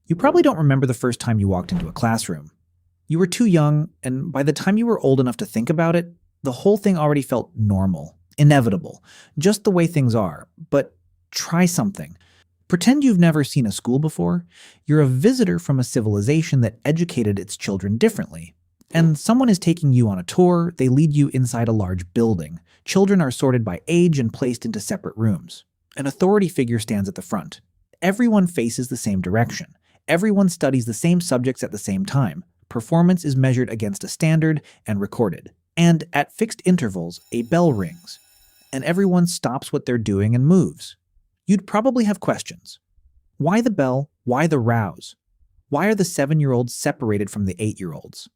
You probably don't remember the first time you walked into a classroom. You were too young, and by the time you were old enough to think about it, the whole thing already felt normal, inevitable, just the way things are. But try something. Pretend you've never seen a school before. You're a visitor from a civilization that educated its children differently. And someone is taking you on a tour, they lead you inside a large building. Children are sorted by age and placed into separate rooms. An authority figure stands at the front. Everyone faces the same direction. Everyone studies the same subjects at the same time. Performance is measured against a standard and recorded. And at fixed intervals, a bell rings. And everyone stops what they're doing and moves. You'd probably have questions. Why the bell? Why the rouse? Why are the 7-year-olds separated from the 8-year-olds?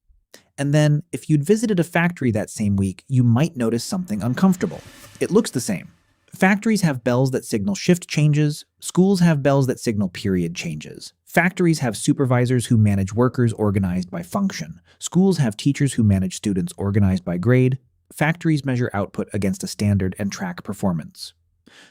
And then, if you'd visited a factory that same week, you might notice something uncomfortable. It looks the same. Factories have bells that signal shift changes. Schools have bells that signal period changes. Factories have supervisors who manage workers organized by function. Schools have teachers who manage students organized by grade. Factories measure output against a standard and track performance.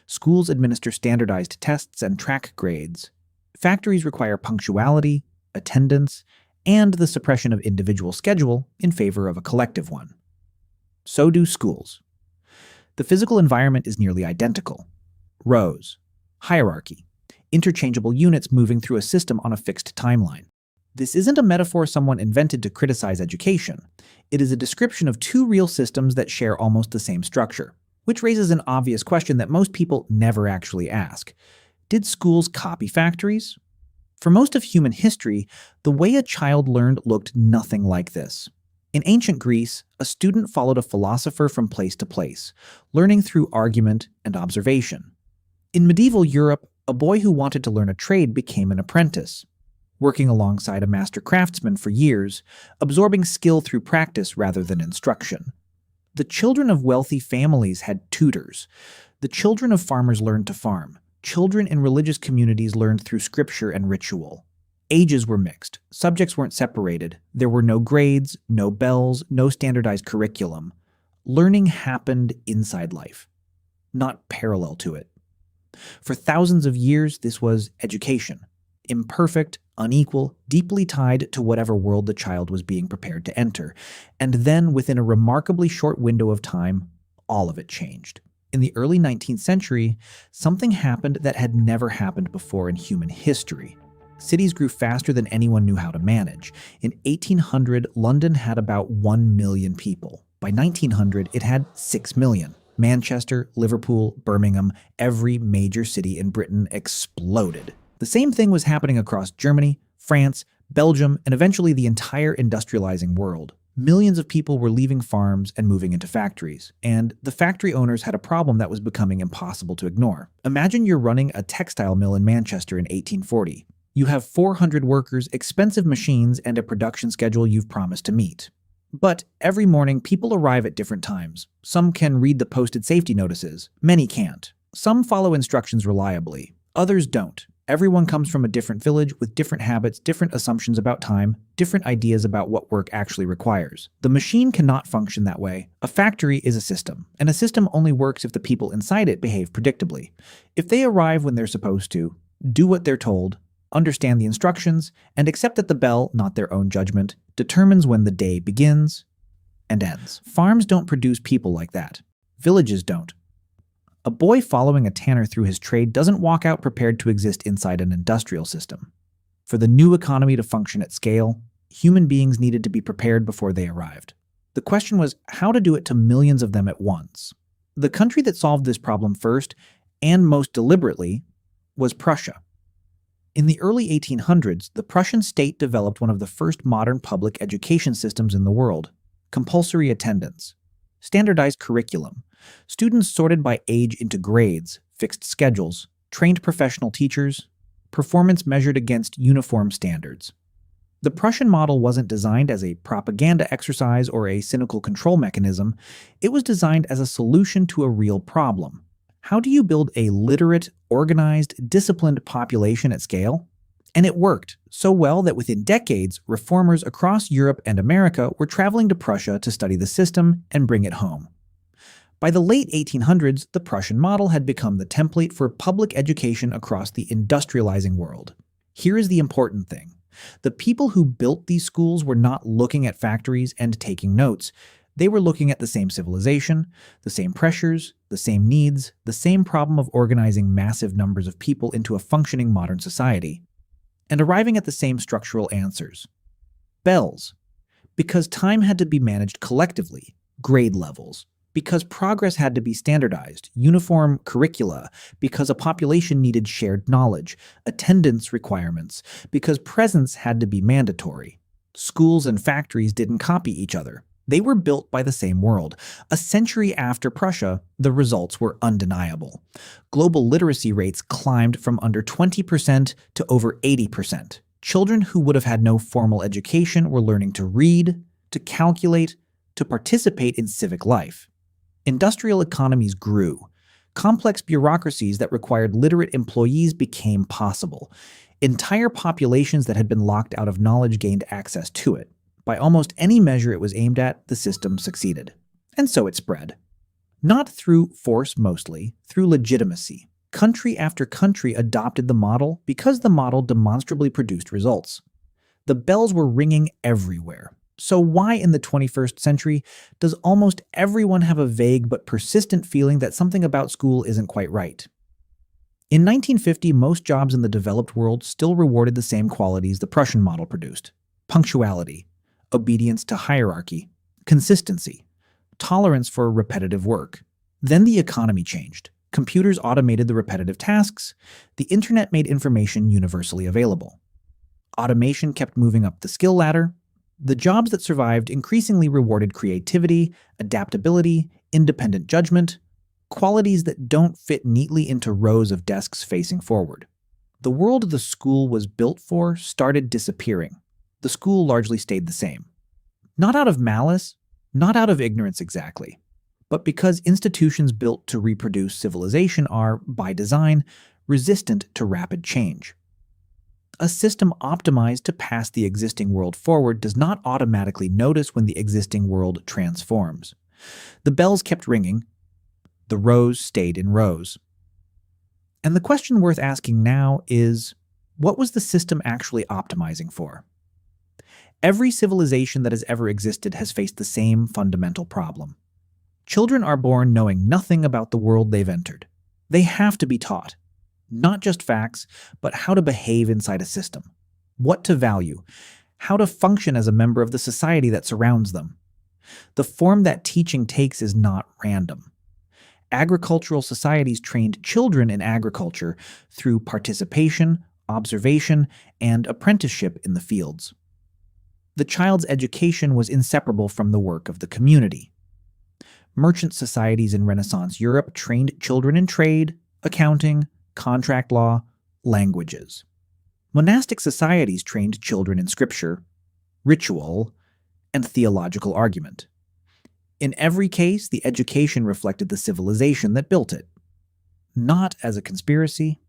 Schools administer standardized tests and track grades. Factories require punctuality, attendance, and the suppression of individual schedule in favor of a collective one. So do schools. The physical environment is nearly identical. Rows, hierarchy, interchangeable units moving through a system on a fixed timeline. This isn't a metaphor someone invented to criticize education. It is a description of two real systems that share almost the same structure, which raises an obvious question that most people never actually ask. Did schools copy factories? For most of human history, the way a child learned looked nothing like this. In ancient Greece, a student followed a philosopher from place to place, learning through argument and observation. In medieval Europe, a boy who wanted to learn a trade became an apprentice, working alongside a master craftsman for years, absorbing skill through practice rather than instruction. The children of wealthy families had tutors. The children of farmers learned to farm. Children in religious communities learned through scripture and ritual. Ages were mixed. Subjects weren't separated. There were no grades, no bells, no standardized curriculum. Learning happened inside life, not parallel to it. For thousands of years, this was education. Imperfect, unequal, deeply tied to whatever world the child was being prepared to enter. And then, within a remarkably short window of time, all of it changed. In the early 19th century, something happened that had never happened before in human history. Cities grew faster than anyone knew how to manage. In 1800, London had about 1 million people. By 1900, it had 6 million. Manchester, Liverpool, Birmingham, every major city in Britain exploded. The same thing was happening across Germany, France, Belgium, and eventually the entire industrializing world. Millions of people were leaving farms and moving into factories, and the factory owners had a problem that was becoming impossible to ignore. Imagine you're running a textile mill in Manchester in 1840. You have 400 workers, expensive machines, and a production schedule you've promised to meet. But every morning, people arrive at different times. Some can read the posted safety notices. Many can't. Some follow instructions reliably. Others don't. Everyone comes from a different village with different habits, different assumptions about time, different ideas about what work actually requires. The machine cannot function that way. A factory is a system, and a system only works if the people inside it behave predictably. If they arrive when they're supposed to, do what they're told, understand the instructions, and accept that the bell, not their own judgment, determines when the day begins and ends. Farms don't produce people like that. Villages don't. A boy following a tanner through his trade doesn't walk out prepared to exist inside an industrial system. For the new economy to function at scale, human beings needed to be prepared before they arrived. The question was how to do it to millions of them at once. The country that solved this problem first, and most deliberately, was Prussia. In the early 1800s, the Prussian state developed one of the first modern public education systems in the world: compulsory attendance, standardized curriculum, students sorted by age into grades, fixed schedules, trained professional teachers, performance measured against uniform standards. The Prussian model wasn't designed as a propaganda exercise or a cynical control mechanism. It was designed as a solution to a real problem. How do you build a literate, organized, disciplined population at scale? And it worked so well that within decades, reformers across Europe and America were traveling to Prussia to study the system and bring it home. By the late 1800s, the Prussian model had become the template for public education across the industrializing world. Here is the important thing. The people who built these schools were not looking at factories and taking notes. They were looking at the same civilization, the same pressures, the same needs, the same problem of organizing massive numbers of people into a functioning modern society, and arriving at the same structural answers. Bells. Because time had to be managed collectively, grade levels. Because progress had to be standardized, uniform curricula. Because a population needed shared knowledge, attendance requirements. Because presence had to be mandatory. Schools and factories didn't copy each other. They were built by the same world. A century after Prussia, the results were undeniable. Global literacy rates climbed from under 20% to over 80%. Children who would have had no formal education were learning to read, to calculate, to participate in civic life. Industrial economies grew. Complex bureaucracies that required literate employees became possible. Entire populations that had been locked out of knowledge gained access to it. By almost any measure it was aimed at, the system succeeded. And so it spread. Not through force mostly, through legitimacy. Country after country adopted the model because the model demonstrably produced results. The bells were ringing everywhere. So why in the 21st century does almost everyone have a vague but persistent feeling that something about school isn't quite right? In 1950, most jobs in the developed world still rewarded the same qualities the Prussian model produced: punctuality, obedience to hierarchy, consistency, tolerance for repetitive work. Then the economy changed. Computers automated the repetitive tasks. The internet made information universally available. Automation kept moving up the skill ladder. The jobs that survived increasingly rewarded creativity, adaptability, independent judgment, qualities that don't fit neatly into rows of desks facing forward. The world the school was built for started disappearing. The school largely stayed the same. Not out of malice, not out of ignorance exactly, but because institutions built to reproduce civilization are, by design, resistant to rapid change. A system optimized to pass the existing world forward does not automatically notice when the existing world transforms. The bells kept ringing. The rows stayed in rows. And the question worth asking now is, what was the system actually optimizing for? Every civilization that has ever existed has faced the same fundamental problem. Children are born knowing nothing about the world they've entered. They have to be taught. Not just facts, but how to behave inside a system, what to value, how to function as a member of the society that surrounds them. The form that teaching takes is not random. Agricultural societies trained children in agriculture through participation, observation, and apprenticeship in the fields. The child's education was inseparable from the work of the community. Merchant societies in Renaissance Europe trained children in trade, accounting, contract law, languages. Monastic societies trained children in scripture, ritual, and theological argument. In every case, the education reflected the civilization that built it. Not as a conspiracy,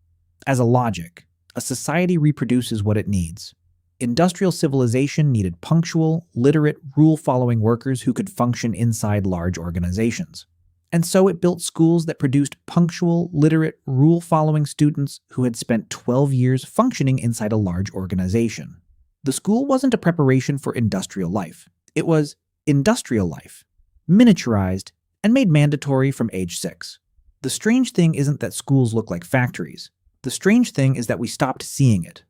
as a logic. A society reproduces what it needs. Industrial civilization needed punctual, literate, rule-following workers who could function inside large organizations. And so it built schools that produced punctual, literate, rule-following students who had spent 12 years functioning inside a large organization. The school wasn't a preparation for industrial life. It was industrial life, miniaturized, and made mandatory from age 6. The strange thing isn't that schools look like factories. The strange thing is that we stopped seeing it.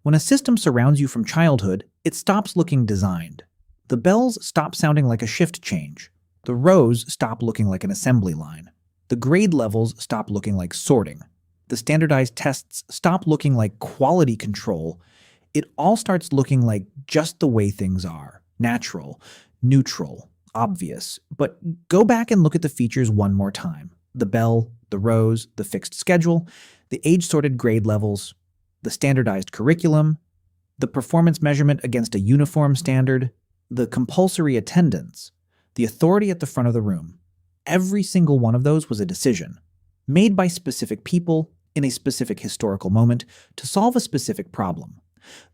When a system surrounds you from childhood, it stops looking designed. The bells stop sounding like a shift change. The rows stop looking like an assembly line. The grade levels stop looking like sorting. The standardized tests stop looking like quality control. It all starts looking like just the way things are. Natural, neutral, obvious. But go back and look at the features one more time. The bell, the rows, the fixed schedule, the age-sorted grade levels, the standardized curriculum, the performance measurement against a uniform standard, the compulsory attendance, the authority at the front of the room. Every single one of those was a decision, made by specific people in a specific historical moment to solve a specific problem.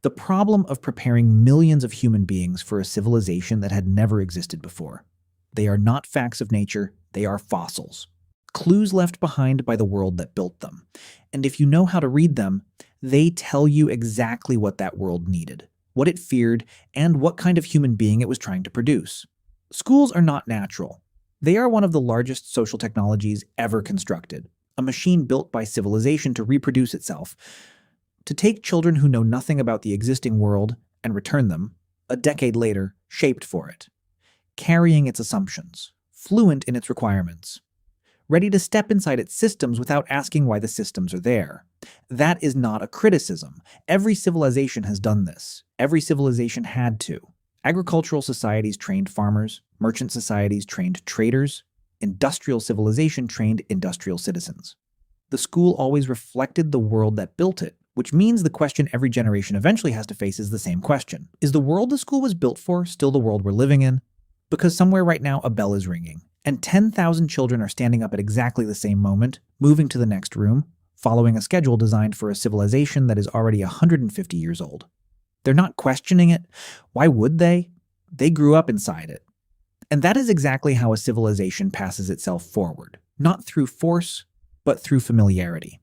The problem of preparing millions of human beings for a civilization that had never existed before. They are not facts of nature, they are fossils. Clues left behind by the world that built them. And if you know how to read them, They tell you exactly what that world needed, what it feared, and what kind of human being it was trying to produce. Schools are not natural. They are one of the largest social technologies ever constructed, a machine built by civilization to reproduce itself, to take children who know nothing about the existing world and return them, a decade later, shaped for it, carrying its assumptions, fluent in its requirements, ready to step inside its systems without asking why the systems are there. That is not a criticism. Every civilization has done this. Every civilization had to. Agricultural societies trained farmers, merchant societies trained traders, industrial civilization trained industrial citizens. The school always reflected the world that built it, which means the question every generation eventually has to face is the same question. Is the world the school was built for still the world we're living in? Because somewhere right now a bell is ringing, and 10,000 children are standing up at exactly the same moment, moving to the next room, following a schedule designed for a civilization that is already 150 years old. They're not questioning it. Why would they? They grew up inside it. And that is exactly how a civilization passes itself forward, not through force, but through familiarity.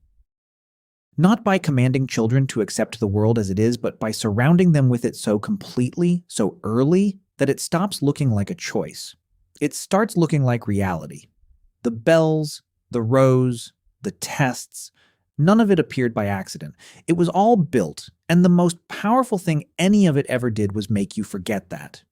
Not by commanding children to accept the world as it is, but by surrounding them with it so completely, so early, that it stops looking like a choice. It starts looking like reality. The bells, the rows, the tests, none of it appeared by accident. It was all built, and the most powerful thing any of it ever did was make you forget that.